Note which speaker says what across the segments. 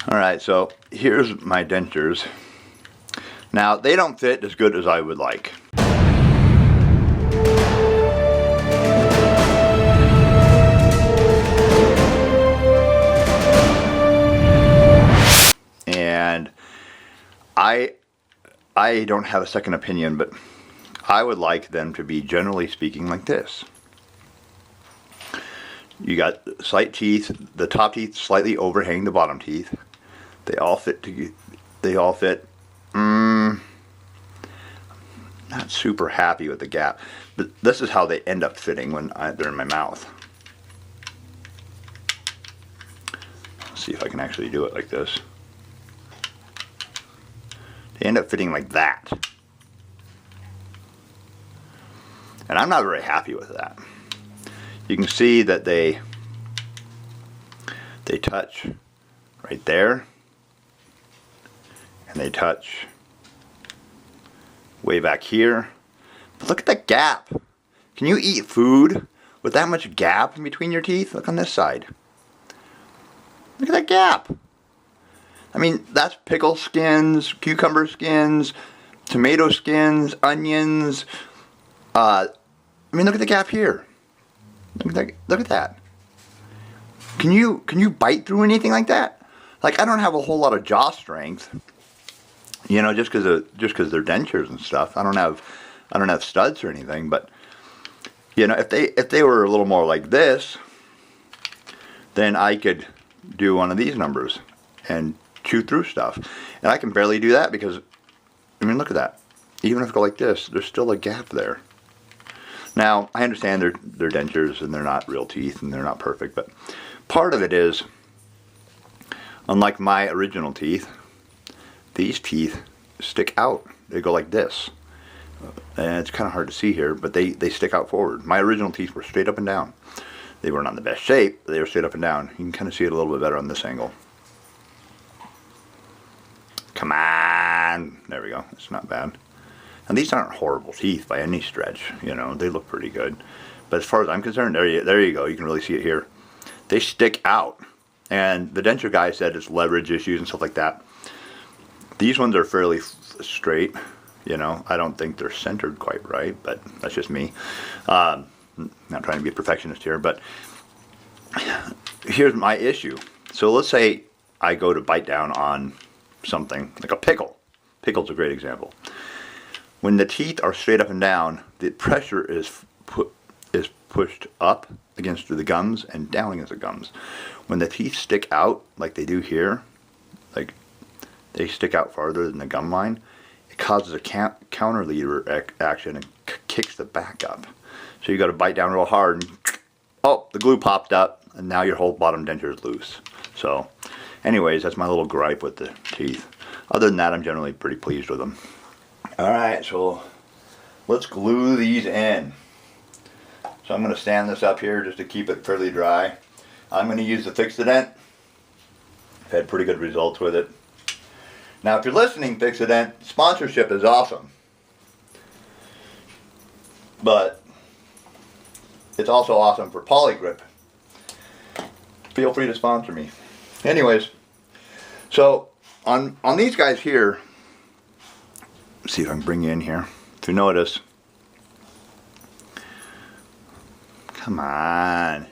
Speaker 1: Alright, so here's my dentures. Now, they don't fit as good as I would like. And I don't have a second opinion, but I would like them to be, generally speaking, like this. You got slight teeth, the top teeth slightly overhang the bottom teeth. They all fit not super happy with the gap, but this is how they end up fitting when they're in my mouth. Let's see if I can actually do it like this. They end up fitting like that. And I'm not very happy with that. You can see that they touch right there, and they touch way back here. But look at that gap. Can you eat food with that much gap in between your teeth? Look on this side. Look at that gap. I mean, that's pickle skins, cucumber skins, tomato skins, onions. I mean, look at the gap here. Look at that. Can you bite through anything like that? Like, I don't have a whole lot of jaw strength, you know, just because they're dentures and stuff. I don't have studs or anything, but you know, if they were a little more like this, then I could do one of these numbers and chew through stuff. And I can barely do that because, I mean, look at that. Even if I go like this, there's still a gap there. Now, I understand they're dentures and they're not real teeth and they're not perfect, but part of it is, unlike my original teeth, these teeth stick out. They go like this. And it's kind of hard to see here, but they stick out forward. My original teeth were straight up and down. They were not in the best shape, but they were straight up and down. You can kind of see it a little bit better on this angle. Come on. There we go. It's not bad. And these aren't horrible teeth by any stretch. You know, they look pretty good. But as far as I'm concerned, there you go. You can really see it here. They stick out. And the denture guy said it's leverage issues and stuff like that. These ones are fairly straight. You know, I don't think they're centered quite right, but that's just me. Not trying to be a perfectionist here, but here's my issue. So let's say I go to bite down on something, like a pickle. Pickle's a great example. When the teeth are straight up and down, the pressure is pushed up against the gums and down against the gums. When the teeth stick out, like they do here, like they stick out farther than the gum line, it causes a counterleader action and kicks the back up. So you got to bite down real hard, and oh, the glue popped up, and now your whole bottom denture is loose. So, anyways, that's my little gripe with the teeth. Other than that, I'm generally pretty pleased with them. Alright, so let's glue these in. So I'm going to stand this up here just to keep it fairly dry. I'm going to use the Fix-A-Dent. I've had pretty good results with it. Now if you're listening, Fix-A-Dent, sponsorship is awesome. But it's also awesome for Polygrip. Feel free to sponsor me. Anyways, so on these guys here, let's see if I can bring you in here. If you notice, come on.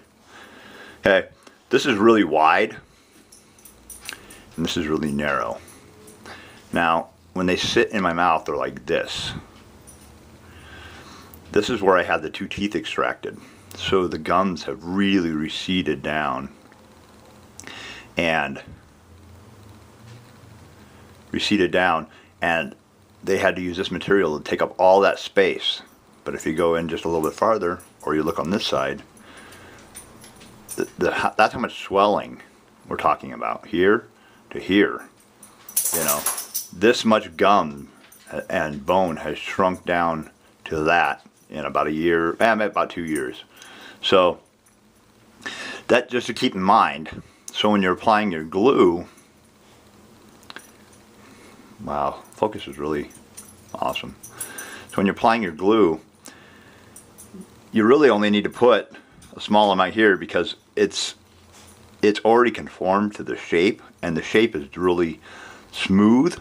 Speaker 1: Okay, this is really wide, and this is really narrow. Now, when they sit in my mouth, they're like this. This is where I had the two teeth extracted. So the gums have really receded down. And they had to use this material to take up all that space. But if you go in just a little bit farther, or you look on this side, that's how much swelling we're talking about, here to here. You know, this much gum and bone has shrunk down to that in about a year, about 2 years. So that just to keep in mind. So when you're applying your glue, wow, focus is really awesome. So when you're applying your glue, you really only need to put a small amount here because it's it's already conformed to the shape, and the shape is really smooth.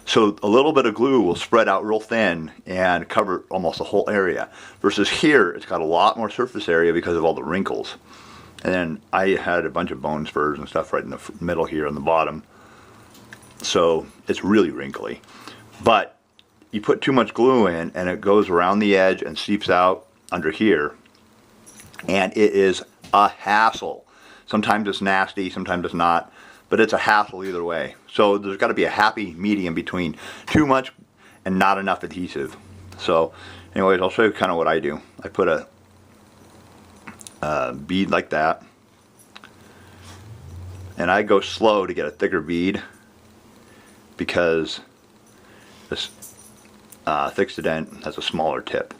Speaker 1: So a little bit of glue will spread out real thin and cover almost the whole area. Versus here, it's got a lot more surface area because of all the wrinkles. And then I had a bunch of bone spurs and stuff right in the middle here on the bottom. So it's really wrinkly. But you put too much glue in and it goes around the edge and seeps out under here. And it is a hassle. Sometimes it's nasty, sometimes it's not. But it's a hassle either way. So there's got to be a happy medium between too much and not enough adhesive. So anyways, I'll show you kind of what I do. I put a bead like that. And I go slow to get a thicker bead because this Fix-A-Dent has a smaller tip.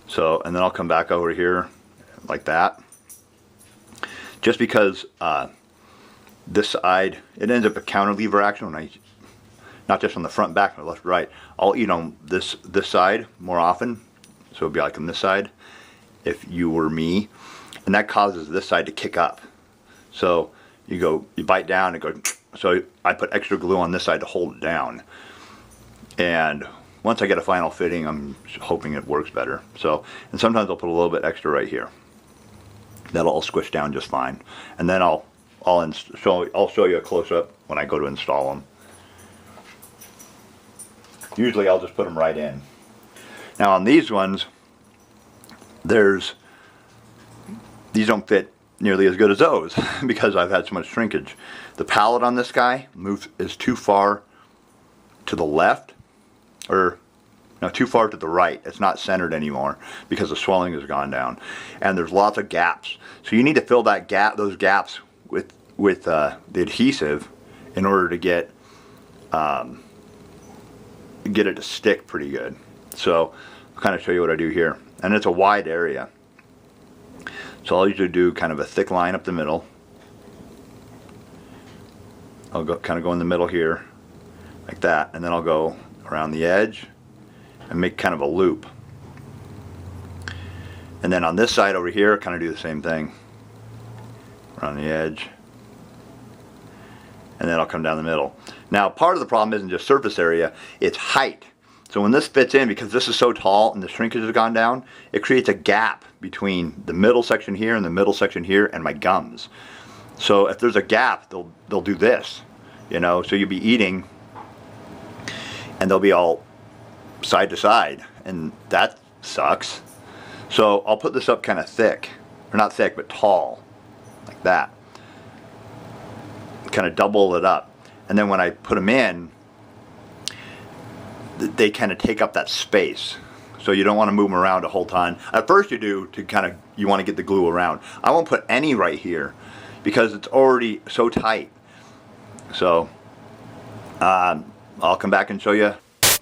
Speaker 1: So, and then I'll come back over here like that. Just because this side, it ends up a counterlever action when I, not just on the front and back, but left and right. I'll eat on this side more often, so it'd be like on this side if you were me, and that causes this side to kick up. So you bite down and go, so I put extra glue on this side to hold it down. And once I get a final fitting, I'm hoping it works better. So, and sometimes I'll put a little bit extra right here. That'll all squish down just fine. And then I'll show you a close-up when I go to install them. Usually I'll just put them right in. Now on these ones, these don't fit nearly as good as those because I've had so much shrinkage. The pallet on this guy is too far to the left, or no, too far to the right. It's not centered anymore because the swelling has gone down, and there's lots of gaps. So you need to fill those gaps with the adhesive in order to get it to stick pretty good. So I'll kind of show you what I do here, and it's a wide area. So I'll usually do kind of a thick line up the middle. I'll kind of go in the middle here like that, and then I'll go around the edge and make kind of a loop. And then on this side over here, kind of do the same thing around the edge, and then I'll come down the middle. Now part of the problem isn't just surface area, it's height. So when this fits in, because this is so tall and the shrinkage has gone down, it creates a gap between the middle section here and the middle section here and my gums. So if there's a gap, they'll do this, you know. So you'll be eating and they'll be all side to side, and that sucks. So I'll put this up kind of thick, or not thick, but tall, like that. Kind of double it up, and then when I put them in, they kind of take up that space. So you don't want to move them around a whole ton. At first you do, you want to get the glue around. I won't put any right here because it's already so tight. So I'll come back and show you